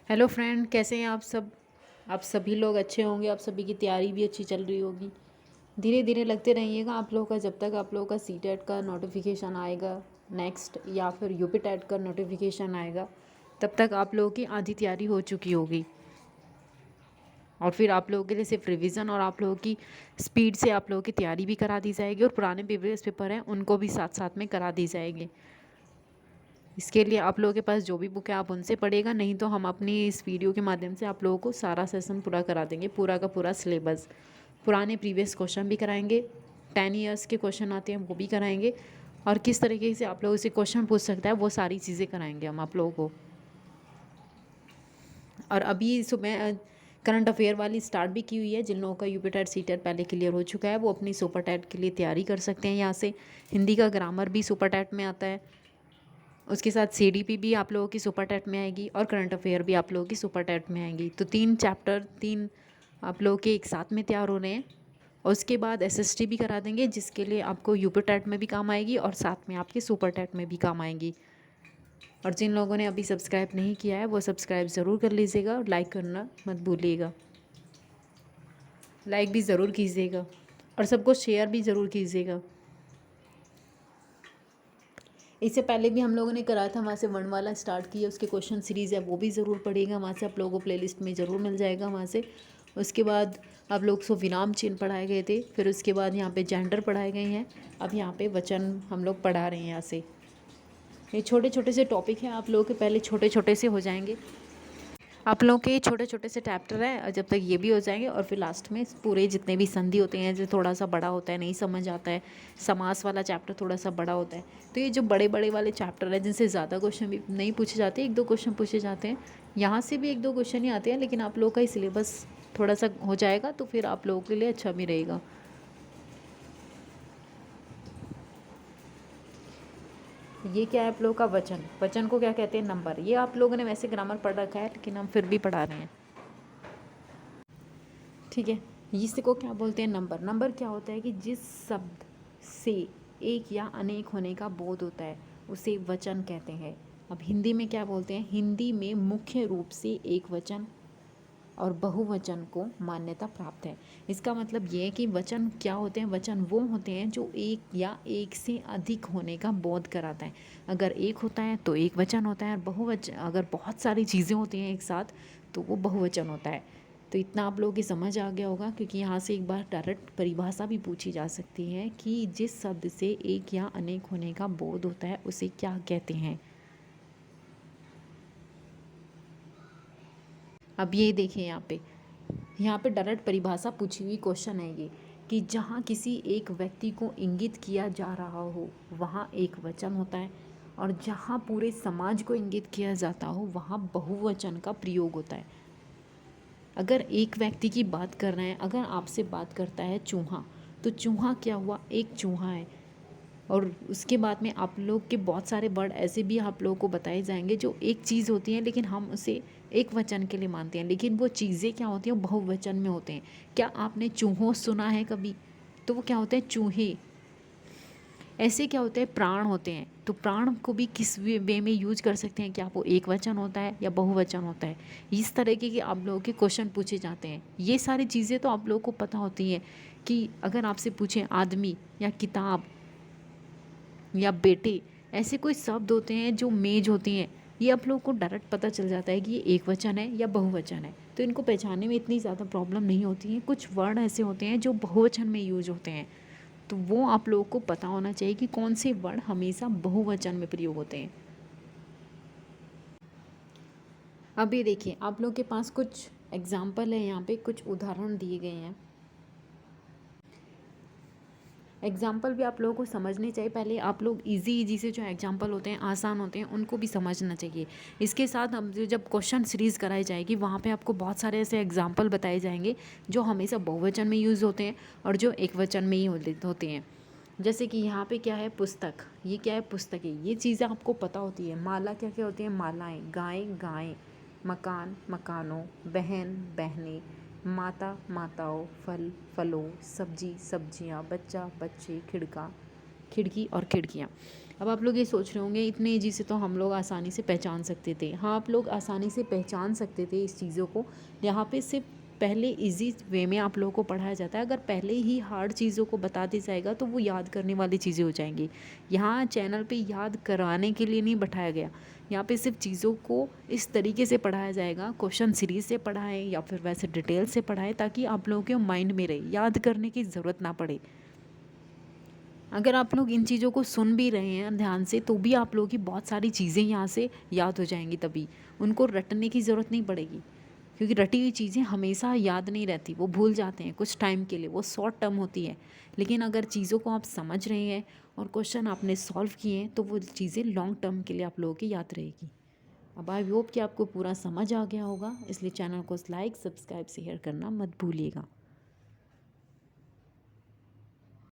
Hello friend, कैसे हैं आप सब। आप सभी लोग अच्छे होंगे, आप सभी की तैयारी भी अच्छी चल रही होगी। धीरे धीरे लगते रहिएगा आप लोगों का, जब तक आप लोगों का सीटेट का नोटिफिकेशन आएगा नेक्स्ट, या फिर यूपी टेट का नोटिफिकेशन आएगा, तब तक आप लोगों की आधी तैयारी हो चुकी होगी। और फिर आप लोगों के लिए सिर्फ रिवीजन और आप लोगों की स्पीड से आप लोगों की तैयारी भी करा दी जाएगी, और पुराने प्रीवियस पेपर हैं उनको भी साथ साथ में करा दी जाएगी। इसके लिए आप लोगों के पास जो भी बुक है आप उनसे पढ़ेगा, नहीं तो हम अपनी इस वीडियो के माध्यम से आप लोगों को सारा सेशन पूरा करा देंगे, पूरा का पूरा सिलेबस। पुराने प्रीवियस क्वेश्चन भी कराएंगे, 10 ईयर्स के क्वेश्चन आते हैं वो भी कराएंगे, और किस तरीके से आप लोगों से क्वेश्चन पूछ सकता है वो सारी चीज़ें कराएंगे हम आप लोगों को। और अभी सुबह करंट अफेयर वाली स्टार्ट भी की हुई है। जिन लोगों का यूपी टेट सी टेट पहले क्लियर हो चुका है वो अपनी सुपर टेट के लिए तैयारी कर सकते हैं यहाँ से। हिंदी का ग्रामर भी सुपर टेट में आता है, उसके साथ सीडीपी भी आप लोगों की सुपर टेट में आएगी, और करंट अफेयर भी आप लोगों की सुपर टेट में आएगी। तो 3 चैप्टर आप लोगों के एक साथ में तैयार हो रहे हैं। और उसके बाद एसएसटी भी करा देंगे, जिसके लिए आपको यूपी टेट में भी काम आएगी और साथ में आपके सुपर टेट में भी काम आएंगी। और जिन लोगों ने अभी सब्सक्राइब नहीं किया है वो सब्सक्राइब ज़रूर कर लीजिएगा, और लाइक करना मत भूलिएगा। लाइक भी ज़रूर कीजिएगा और सबको शेयर भी ज़रूर कीजिएगा। इससे पहले भी हम लोगों ने कराया था, वहाँ से वन वाला स्टार्ट किया, उसके क्वेश्चन सीरीज़ है वो भी ज़रूर पढ़िएगा, वहाँ से आप लोगों को प्लेलिस्ट में ज़रूर मिल जाएगा वहाँ से। उसके बाद आप लोग को विराम चिन्ह पढ़ाए गए थे, फिर उसके बाद यहाँ पे जेंडर पढ़ाए गए हैं, अब यहाँ पे वचन हम लोग पढ़ा रहे हैं यहाँ से। ये छोटे छोटे से टॉपिक हैं, आप लोगों के पहले छोटे छोटे से हो जाएंगे। आप लोगों के छोटे छोटे से चैप्टर हैं, और जब तक ये भी हो जाएंगे और फिर लास्ट में पूरे जितने भी संधि होते हैं जो थोड़ा सा बड़ा होता है, नहीं समझ आता है, समास वाला चैप्टर थोड़ा सा बड़ा होता है। तो ये जो बड़े बड़े वाले चैप्टर हैं जिनसे ज़्यादा क्वेश्चन भी नहीं पूछे जाते, 1-2 क्वेश्चन पूछे जाते हैं, यहाँ से भी 1-2 क्वेश्चन ही आते हैं, लेकिन आप लोगों का ही सिलेबस थोड़ा सा हो जाएगा तो फिर आप लोगों के लिए अच्छा भी रहेगा। ये क्या है आप लोगों का वचन, वचन को क्या कहते हैं, नंबर। ये आप लोगों ने वैसे ग्रामर पढ़ रखा है, लेकिन हम फिर भी पढ़ा रहे हैं, ठीक है। इसको क्या बोलते हैं, नंबर। नंबर क्या होता है कि जिस शब्द से एक या अनेक होने का बोध होता है उसे वचन कहते हैं। अब हिंदी में क्या बोलते हैं, हिंदी में मुख्य रूप से एक वचन और बहुवचन को मान्यता प्राप्त है। इसका मतलब ये है कि वचन क्या होते हैं, वचन वो होते हैं जो एक या एक से अधिक होने का बोध कराता है। अगर एक होता है तो एक वचन होता है, और बहुवचन अगर बहुत सारी चीज़ें होती हैं एक साथ तो वो बहुवचन होता है। तो इतना आप लोगों की समझ आ गया होगा, क्योंकि यहाँ से एक बार डायरेक्ट परिभाषा भी पूछी जा सकती है कि जिस शब्द से एक या अनेक होने का बोध होता है उसे क्या कहते हैं। अब ये देखिए यहाँ पे डायरेक्ट परिभाषा पूछी हुई क्वेश्चन है ये, कि जहाँ किसी एक व्यक्ति को इंगित किया जा रहा हो वहाँ एक वचन होता है, और जहाँ पूरे समाज को इंगित किया जाता हो वहाँ बहुवचन का प्रयोग होता है। अगर एक व्यक्ति की बात कर रहे हैं, अगर आपसे बात करता है चूहा, तो चूहा क्या हुआ, एक चूहा है। और उसके बाद में आप लोग के बहुत सारे वर्ड ऐसे भी आप लोगों को बताए जाएंगे जो एक चीज़ होती हैं लेकिन हम उसे एक वचन के लिए मानते हैं, लेकिन वो चीज़ें क्या होती हैं, बहुवचन में होते हैं। क्या आपने चूहों सुना है कभी, तो वो क्या होते हैं, चूहे। ऐसे क्या होते हैं, प्राण होते हैं। तो प्राण को भी किस वे में यूज कर सकते हैं, क्या वो एक वचन होता है या बहुवचन होता है। इस तरह के आप लोगों के क्वेश्चन पूछे जाते हैं। ये सारी चीज़ें तो आप लोगों को पता होती हैं कि अगर आपसे पूछें आदमी या किताब या बेटे, ऐसे कोई शब्द होते हैं जो मेज होती हैं, ये आप लोगों को डायरेक्ट पता चल जाता है कि ये एक वचन है या बहुवचन है। तो इनको पहचानने में इतनी ज़्यादा प्रॉब्लम नहीं होती है। कुछ वर्ड ऐसे होते हैं जो बहुवचन में यूज होते हैं, तो वो आप लोगों को पता होना चाहिए कि कौन से वर्ड हमेशा बहुवचन में प्रयोग होते हैं। अभी देखिए आप लोग के पास कुछ एग्जाम्पल है, यहाँ पे कुछ उदाहरण दिए गए हैं। एग्जाम्पल भी आप लोगों को समझने चाहिए, पहले आप लोग इजी से जो एग्जाम्पल होते हैं, आसान होते हैं, उनको भी समझना चाहिए। इसके साथ हम जब क्वेश्चन सीरीज़ कराई जाएगी वहाँ पे आपको बहुत सारे ऐसे एग्जाम्पल बताए जाएंगे जो हमेशा बहुवचन में यूज़ होते हैं और जो एक वचन में ही होते हैं। जैसे कि यहाँ पे क्या है, पुस्तक। ये क्या है, पुस्तकें। ये चीज़ें आपको पता होती है। माला क्या क्या होती है, मालाएँ। गाय गायें। मकान मकानों। बहन बहनें। माता माताओं। फल फलों। सब्जी सब्जियाँ। बच्चा बच्चे। खिड़का खिड़की और खिड़कियाँ। अब आप लोग ये सोच रहे होंगे इतने ईजी से तो हम लोग आसानी से पहचान सकते थे। हाँ, आप लोग आसानी से पहचान सकते थे इस चीज़ों को। यहाँ पे सिर्फ पहले इजी वे में आप लोगों को पढ़ाया जाता है। अगर पहले ही हार्ड चीज़ों को बता दिया जाएगा तो वो याद करने वाली चीज़ें हो जाएंगी। यहाँ चैनल पे याद करवाने के लिए नहीं बैठाया गया। यहाँ पे सिर्फ चीज़ों को इस तरीके से पढ़ाया जाएगा, क्वेश्चन सीरीज से पढ़ाएं या फिर वैसे डिटेल से पढ़ाएं, ताकि आप लोगों के माइंड में रहे, याद करने की ज़रूरत ना पड़े। अगर आप लोग इन चीज़ों को सुन भी रहे हैं ध्यान से, तो भी आप लोगों की बहुत सारी चीज़ें यहाँ से याद हो जाएंगी। तभी उनको रटने की ज़रूरत नहीं पड़ेगी, क्योंकि रटी हुई चीज़ें हमेशा याद नहीं रहती, वो भूल जाते हैं कुछ टाइम के लिए, वो शॉर्ट टर्म होती है। लेकिन अगर चीज़ों को आप समझ रहे हैं और क्वेश्चन आपने सॉल्व किए हैं, तो वो चीज़ें लॉन्ग टर्म के लिए आप लोगों की याद रहेगी। अब आई होप कि आपको पूरा समझ आ गया होगा, इसलिए चैनल को लाइक, सब्सक्राइब, शेयर करना मत भूलिएगा।